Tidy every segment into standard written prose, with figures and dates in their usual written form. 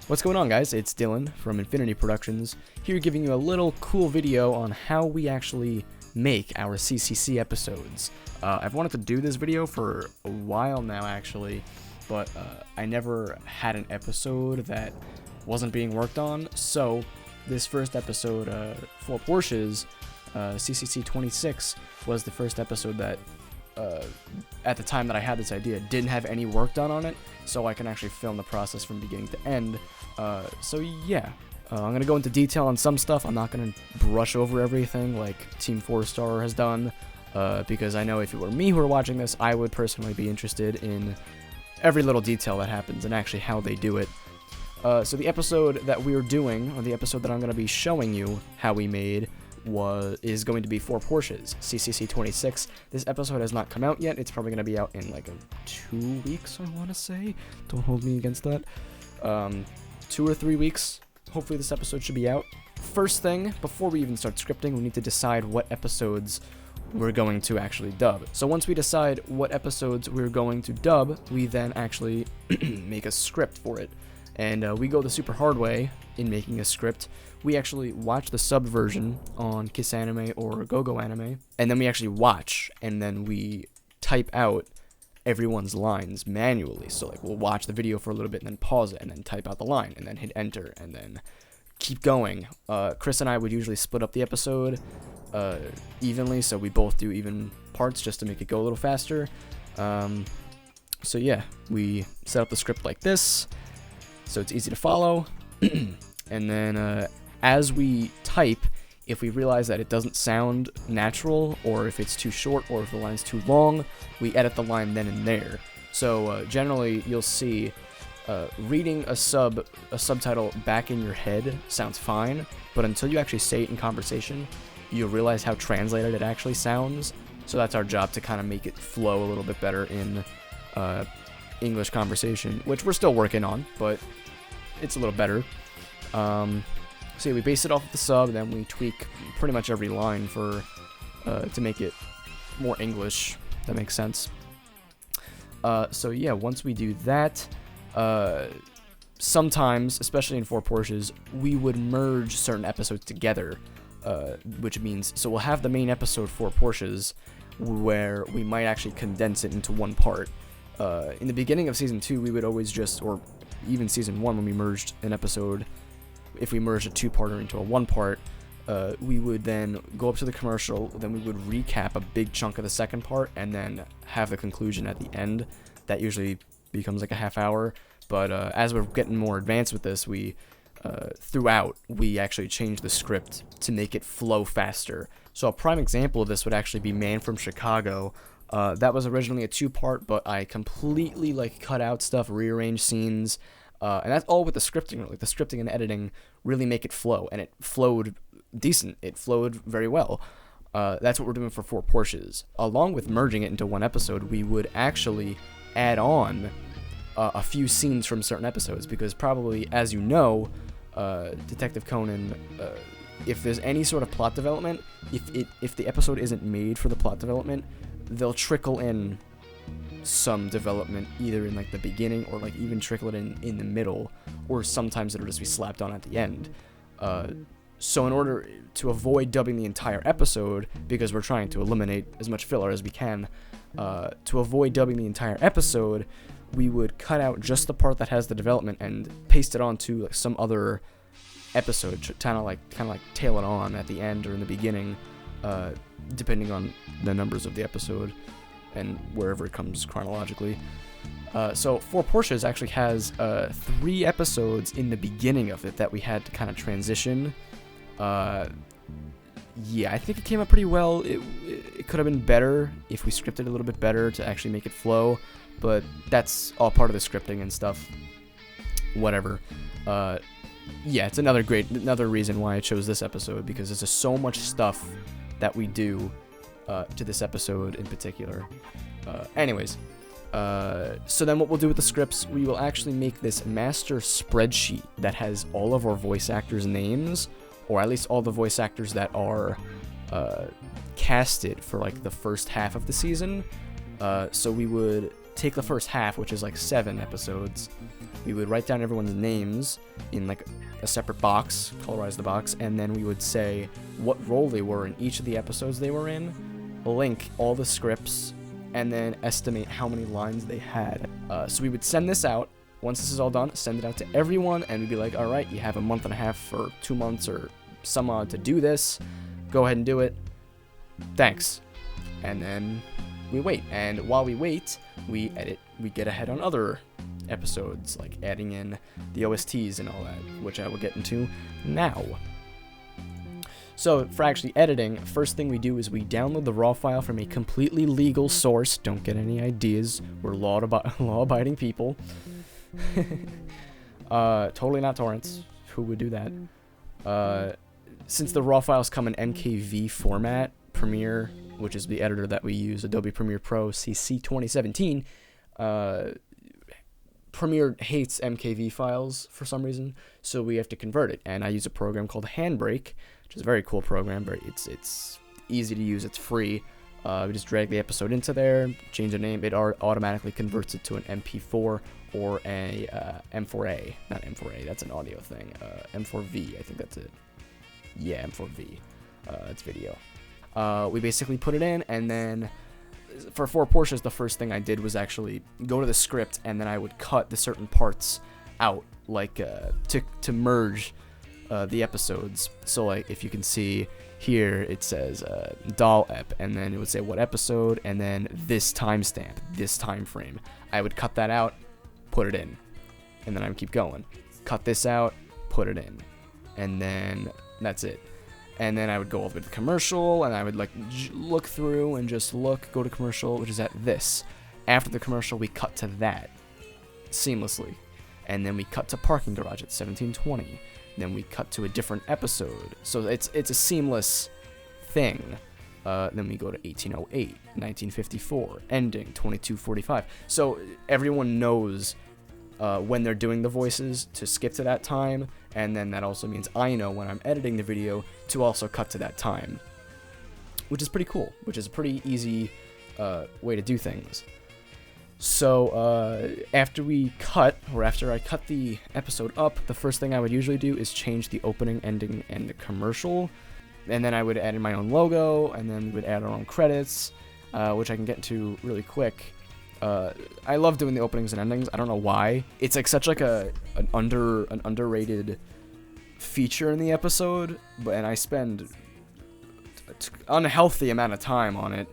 What's going on, guys? It's Dylan from Infinity Productions, here giving you a little cool video on how we actually make our CCC episodes. I've wanted to do this video for a while now, actually, but I never had an episode that wasn't being worked on, so this first episode, for Porsches, CCC 26, was the first episode that, at the time that I had this idea, didn't have any work done on it, so I can actually film the process from beginning to end. So yeah, I'm going to go into detail on some stuff. I'm not going to brush over everything like Team 4-Star has done, because I know if it were me who were watching this, I would personally be interested in every little detail that happens and actually how they do it. So the episode that we're doing, or the episode that I'm going to be showing you how we made, is going to be for Porsches, CCC 26. This episode has not come out yet. It's probably going to be out in like 2 weeks, I want to say. Don't hold me against that. 2 or 3 weeks. Hopefully this episode should be out. First thing, before we even start scripting, we need to decide what episodes we're going to actually dub. So once we decide what episodes we're going to dub, we then actually make a script for it. And we go the super hard way in making a script. We actually watch the sub version on Kiss Anime or GoGo Anime, and then we actually watch, and then we type out everyone's lines manually. So like we'll watch the video for a little bit and then pause it and then type out the line and then hit enter and then keep going. Chris and I would usually split up the episode evenly, so we both do even parts just to make it go a little faster. So yeah, we set up the script like this, so it's easy to follow. And then as we type, if we realize that it doesn't sound natural, or if it's too short, or if the line's too long, we edit the line then and there. So generally, you'll see reading a subtitle back in your head sounds fine, but until you actually say it in conversation, you'll realize how translated it actually sounds. So that's our job, to kind of make it flow a little bit better in English conversation, which we're still working on, but it's a little better. So yeah, we base it off of the sub, then we tweak pretty much every line for to make it more English. That makes sense. So yeah, once we do that, sometimes, especially in 4 Porsches, we would merge certain episodes together, which means, so we'll have the main episode for Porsches, where we might actually condense it into one part. In the beginning of Season 2, we would always just, or even Season 1 when we merged an episode, if we merged a 2-parter into a 1-part, we would then go up to the commercial, then we would recap a big chunk of the second part, and then have the conclusion at the end. That usually becomes like a half hour, but as we're getting more advanced with this, we throughout, we actually change the script to make it flow faster. So a prime example of this would actually be Man from Chicago. That was originally a 2-part, but I completely like cut out stuff, rearranged scenes, and that's all with the scripting. Like the scripting and editing really make it flow, and it flowed decent. It flowed very well. That's what we're doing for 4 Porsches. Along with merging it into one episode, we would actually add on a few scenes from certain episodes, because probably, as you know, Detective Conan, if there's any sort of plot development, if the episode isn't made for the plot development, they'll trickle in some development either in like the beginning, or like even trickle it in the middle, or sometimes it'll just be slapped on at the end. So in order to avoid dubbing the entire episode, because we're trying to eliminate as much filler as we can, to avoid dubbing the entire episode, we would cut out just the part that has the development and paste it onto like some other episode, kind of like tail it on at the end or in the beginning, depending on the numbers of the episode and wherever it comes chronologically. So 4 Porsches actually has 3 episodes in the beginning of it that we had to kind of transition. Yeah, I think it came out pretty well. It could have been better if we scripted a little bit better to actually make it flow, but that's all part of the scripting and stuff. Whatever. Yeah, it's another reason why I chose this episode, because there's just so much stuff that we do to this episode in particular. Anyways, so then what we'll do with the scripts, we will actually make this master spreadsheet that has all of our voice actors' names, or at least all the voice actors that are casted for like the first half of the season. So we would take the first half, which is like 7 episodes, we would write down everyone's names in like a separate box, colorize the box, and then we would say what role they were in each of the episodes they were in, link all the scripts, and then estimate how many lines they had. So we would send this out. Once this is all done, send it out to everyone, and we'd be like, all right, you have a month and a half or 2 months or some odd to do this. Go ahead and do it. Thanks. And then we wait. And while we wait, we edit. We get ahead on other episodes, like adding in the OSTs and all that, which I will get into now. So for actually editing, first thing we do is we download the raw file from a completely legal source. Don't get any ideas. We're law-abiding people. Totally not torrents. Who would do that? Since the raw files come in MKV format, Premiere, which is the editor that we use, Adobe Premiere Pro CC 2017, Premiere hates MKV files for some reason, so we have to convert it. And I use a program called Handbrake, which is a very cool program. It's easy to use. It's free. We just drag the episode into there, change the name. It automatically converts it to an MP4 or a M4A. Not M4A. That's an audio thing. M4V. I think that's it. Yeah, M4V. It's video. We basically put it in, and then for 4 portions, the first thing I did was actually go to the script, and then I would cut the certain parts out, like to merge the episodes. So like if you can see here, it says doll ep, and then it would say what episode, and then this timestamp, this time frame. I would cut that out, put it in, and then I would keep going. Cut this out, put it in, and then that's it. And then I would go over to the commercial, and I would like look through and just go to commercial, which is at this. After the commercial, we cut to that seamlessly, and then we cut to parking garage at 17:20. Then we cut to a different episode, so it's a seamless thing. Then we go to 1808, 1954, ending 22:45. So everyone knows when they're doing the voices to skip to that time, and then that also means I know when I'm editing the video to also cut to that time, which is pretty cool, which is a pretty easy way to do things. So after I cut the episode up, the first thing I would usually do is change the opening, ending, and the commercial, and then I would add in my own logo, and then we would add our own credits, which I can get into really quick. I love doing the openings and endings. I don't know why. It's like such like an underrated feature in the episode, and I spend an unhealthy amount of time on it.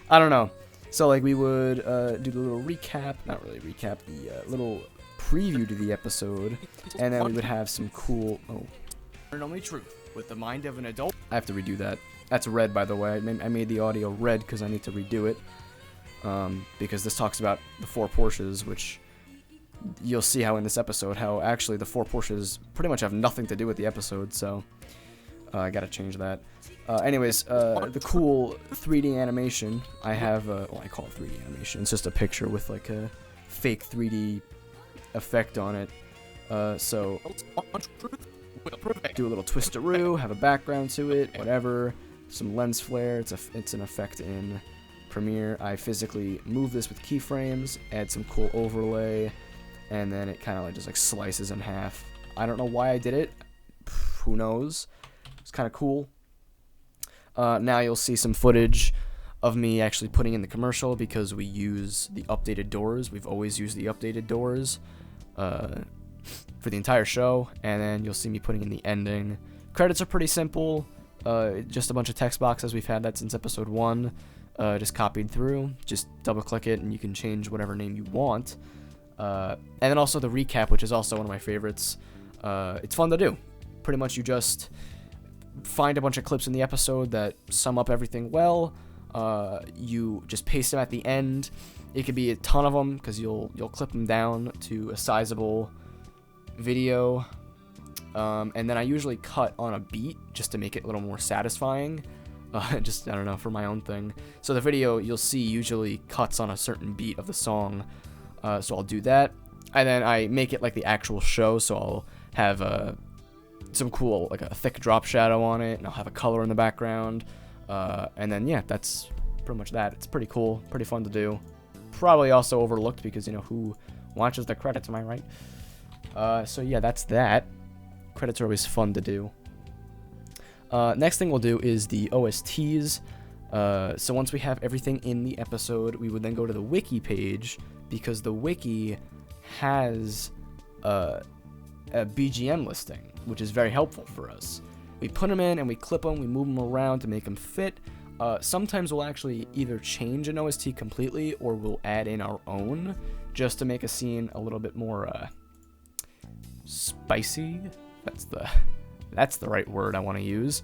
I don't know. So like we would do the little recap, not really recap, the little preview to the episode, and then we would have some cool. And only truth with the mind of an adult. I have to redo that. That's red, by the way. I made the audio red because I need to redo it. Because this talks about the 4 Porsches, which you'll see how in this episode, how actually the 4 Porsches pretty much have nothing to do with the episode, so I gotta change that. Anyways, the cool 3D animation, I have, I call it 3D animation, it's just a picture with like a fake 3D effect on it, so do a little twisteroo, have a background to it, whatever, some lens flare, it's an effect in Premiere. I physically move this with keyframes, add some cool overlay, and then it kind of like just like slices in half. I don't know why I did it. Who knows? It's kind of cool. Now you'll see some footage of me actually putting in the commercial because we use the updated doors. We've always used the updated doors for the entire show, and then you'll see me putting in the ending. Credits are pretty simple. Just a bunch of text boxes. We've had that since episode 1. Just copied through, just double click it and you can change whatever name you want. And then also the recap, which is also one of my favorites. It's fun to do. Pretty much you just find a bunch of clips in the episode that sum up everything well. You just paste them at the end. It could be a ton of them because you'll clip them down to a sizable video. And then I usually cut on a beat just to make it a little more satisfying. Just, I don't know, for my own thing. So the video you'll see usually cuts on a certain beat of the song. So I'll do that. And then I make it like the actual show. So I'll have some cool, like a thick drop shadow on it. And I'll have a color in the background. And then, yeah, that's pretty much that. It's pretty cool. Pretty fun to do. Probably also overlooked because, you know, who watches the credits, am I right? So yeah, that's that. Credits are always fun to do. Next thing we'll do is the OSTs. So once we have everything in the episode, we would then go to the wiki page, because the wiki has a BGM listing, which is very helpful for us. We put them in and we clip them, we move them around to make them fit. Sometimes we'll actually either change an OST completely or we'll add in our own just to make a scene a little bit more spicy. That's the right word I want to use.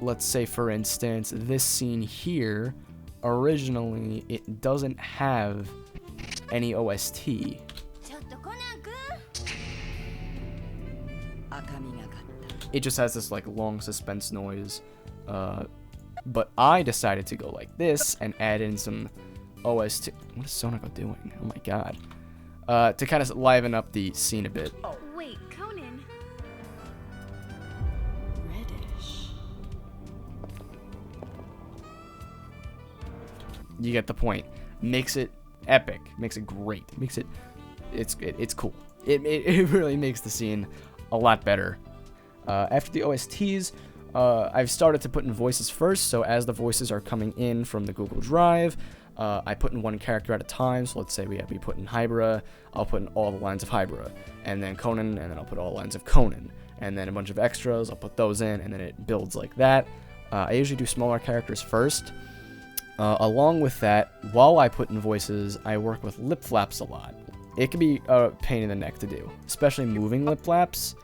Let's say, for instance, this scene here, originally it doesn't have any OST. It just has this like long suspense noise. But I decided to go like this and add in some OST. What is Sonoko doing? Oh my god. To kind of liven up the scene a bit. Oh, wait, Conan. Reddish. You get the point. Makes it epic. Makes it great. Makes it... It's cool. It really makes the scene a lot better. After the OSTs, I've started to put in voices first, so as the voices are coming in from the Google Drive, I put in one character at a time. So let's say we put in Hybra, I'll put in all the lines of Hybra, and then Conan, and then I'll put all the lines of Conan, and then a bunch of extras, I'll put those in, and then it builds like that. I usually do smaller characters first. Along with that, while I put in voices, I work with lip flaps a lot. It can be a pain in the neck to do, especially moving lip flaps.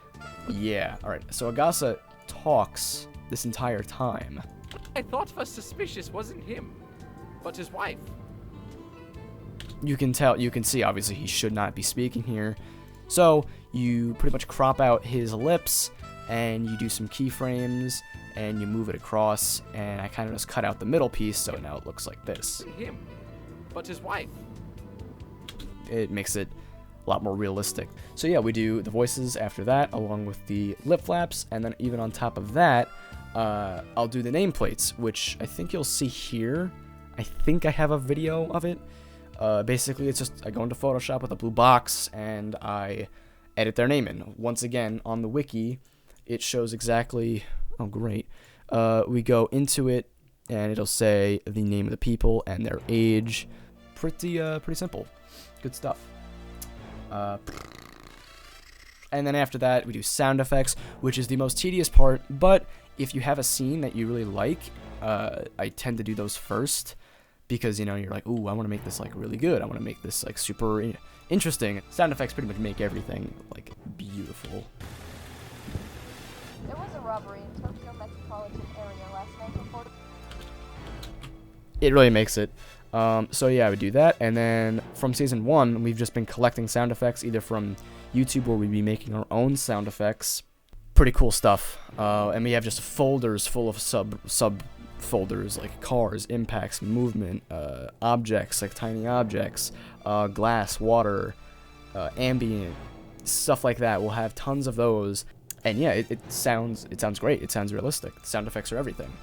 Yeah, alright, so Agasa talks this entire time. I thought first suspicious wasn't him, but his wife. You can see, obviously, he should not be speaking here. So, you pretty much crop out his lips, and you do some keyframes, and you move it across, and I kind of just cut out the middle piece, so now it looks like this. Him, but his wife. It makes it a lot more realistic. So yeah, we do the voices after that, along with the lip flaps, and then even on top of that, I'll do the nameplates, which I think you'll see here. I think I have a video of it. Basically, it's just I go into Photoshop with a blue box, and I edit their name in. Once again, on the wiki, it shows exactly... Oh, great. We go into it, and it'll say the name of the people and their age. Pretty simple. Good stuff. And then after that, we do sound effects, which is the most tedious part, but if you have a scene that you really like, I tend to do those first, because, you know, you're like, ooh, I want to make this, like, really good. I want to make this, like, super interesting. Sound effects pretty much make everything, like, beautiful. There was a robbery in Tokyo metropolitan area last night reported. It really makes it. So yeah, I would do that, and then from season 1, we've just been collecting sound effects, either from YouTube, where we'd be making our own sound effects. Pretty cool stuff. And we have just folders full of sub folders, like cars, impacts, movement, objects, like tiny objects, glass, water, ambient, stuff like that. We'll have tons of those, and yeah, it sounds great. It sounds realistic. The sound effects are everything.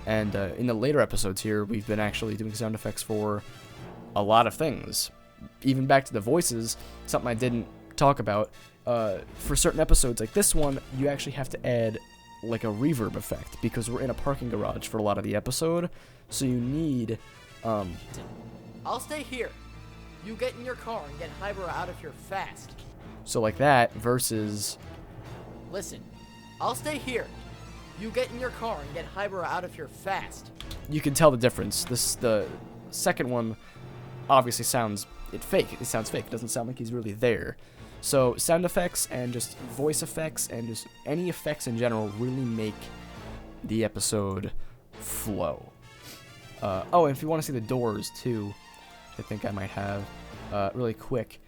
And in the later episodes here, we've been actually doing sound effects for a lot of things. Even back to the voices, something I didn't talk about. For certain episodes like this one, you actually have to add like a reverb effect, because we're in a parking garage for a lot of the episode. So you need... I'll stay here. You get in your car and get Hybra out of here fast. So like that versus... Listen, I'll stay here. You get in your car and get Hybra out of here fast. You can tell the difference. The second one obviously sounds fake. It sounds fake. It doesn't sound like he's really there. So sound effects and just voice effects and just any effects in general really make the episode flow. Oh, and if you want to see the doors too, I think I might have really quick.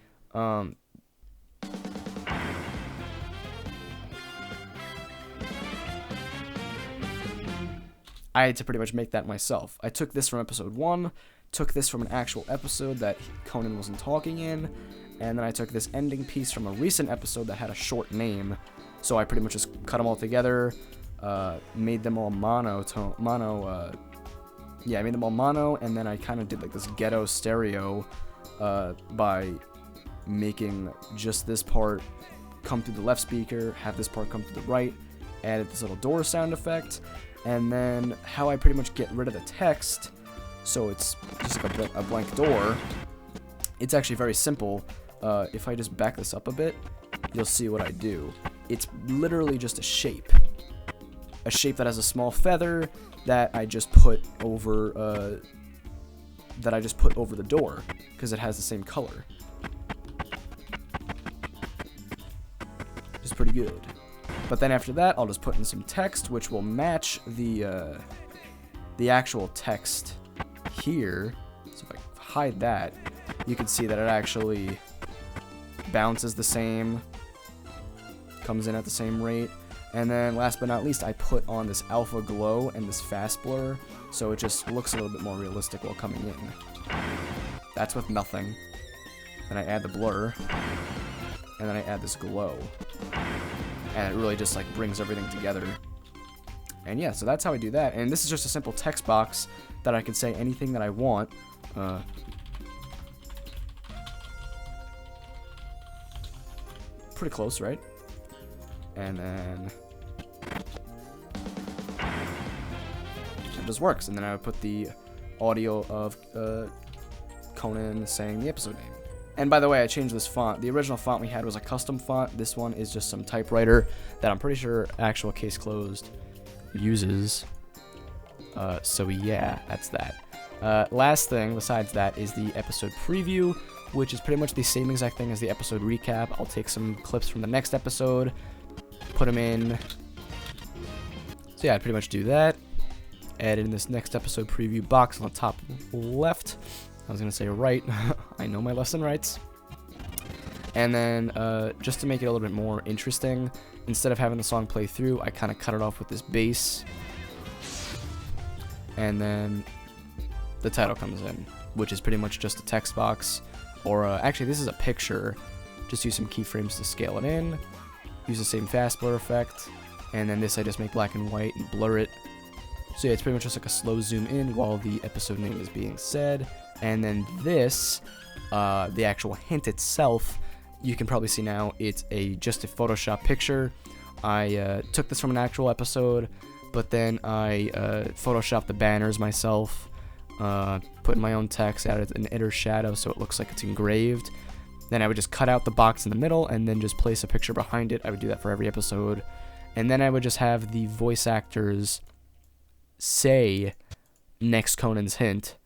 I had to pretty much make that myself. I took this from episode 1, took this from an actual episode that Conan wasn't talking in, and then I took this ending piece from a recent episode that had a short name. So I pretty much just cut them all together, made them all mono yeah, I made them all mono, and then I kind of did like this ghetto stereo by making just this part come through the left speaker, have this part come through the right, added this little door sound effect, and then how I pretty much get rid of the text, so it's just like a blank door. It's actually very simple. If I just back this up a bit, you'll see what I do. It's literally just a shape that has a small feather that I just put over the door because it has the same color. It's pretty good. But then after that, I'll just put in some text, which will match the actual text here. So if I hide that, you can see that it actually bounces the same, comes in at the same rate. And then last but not least, I put on this alpha glow and this fast blur, so it just looks a little bit more realistic while coming in. That's with nothing. Then I add the blur, and then I add this glow. And it really just like brings everything together. And yeah, so that's how I do that. And this is just a simple text box that I can say anything that I want. Pretty close, right? And then it just works. And then I would put the audio of Conan saying the episode name. And by the way, I changed this font. The original font we had was a custom font. This one is just some typewriter that I'm pretty sure Actual Case Closed uses. So yeah, that's that. Last thing besides that is the episode preview, which is pretty much the same exact thing as the episode recap. I'll take some clips from the next episode, put them in. So yeah, I'd pretty much do that. Add in this next episode preview box on the top left. I was going to say right. I know my lefts and rights. And then just to make it a little bit more interesting, instead of having the song play through, I kind of cut it off with this bass. And then the title comes in, which is pretty much just a text box. Or actually, this is a picture. Just use some keyframes to scale it in. Use the same fast blur effect. And then this I just make black and white and blur it. So yeah, it's pretty much just like a slow zoom in while the episode name is being said. And then this, the actual hint itself, you can probably see now it's just a Photoshop picture. I took this from an actual episode, but then I Photoshopped the banners myself, put in my own text, added an inner shadow so it looks like it's engraved. Then I would just cut out the box in the middle and then just place a picture behind it. I would do that for every episode. And then I would just have the voice actors say next Conan's hint.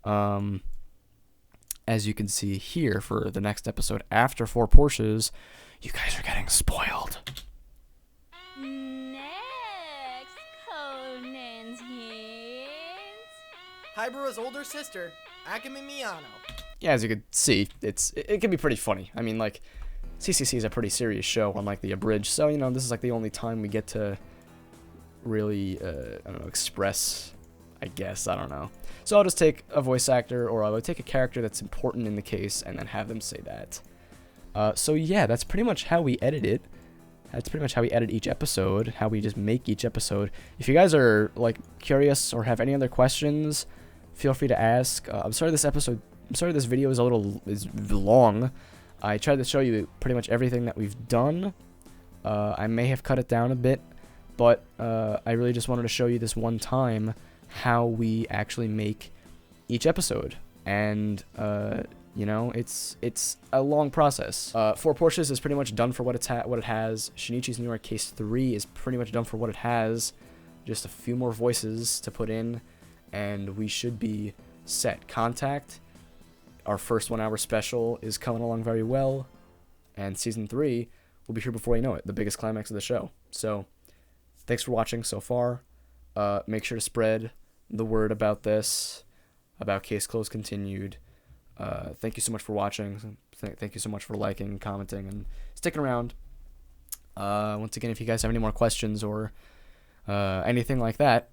As you can see here for the next episode after 4 Porsches, you guys are getting spoiled. Next, Conan's hints. Hybera's older sister, Akame Miyano. Yeah, as you can see, it can be pretty funny. I mean, like, CCC is a pretty serious show, unlike the Abridged, so, you know, this is like the only time we get to really, I don't know, express, I guess, I don't know. So I'll just take a voice actor, or I'll take a character that's important in the case, and then have them say that. So yeah, that's pretty much how we edit it. That's pretty much how we edit each episode, how we just make each episode. If you guys are, like, curious or have any other questions, feel free to ask. I'm sorry this video is is long. I tried to show you pretty much everything that we've done. I may have cut it down a bit, but I really just wanted to show you this one time how we actually make each episode. And you know, it's a long process. 4 Porsches is pretty much done for what it has. Shinichi's New York Case 3 is pretty much done for what it has. Just a few more voices to put in, and we should be set. Contact, our first 1 hour special, is coming along very well, and season 3 will be here before you know it, the biggest climax of the show. So thanks for watching so far. Make sure to spread the word about this, about Case Closed Continued. Thank you so much for watching. Thank you so much for liking, commenting, and sticking around. Once again, if you guys have any more questions or anything like that,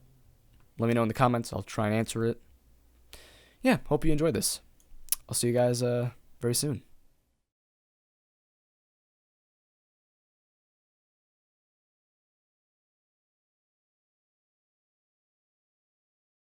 let me know in the comments. I'll try and answer it. Yeah, hope you enjoyed this. I'll see you guys very soon.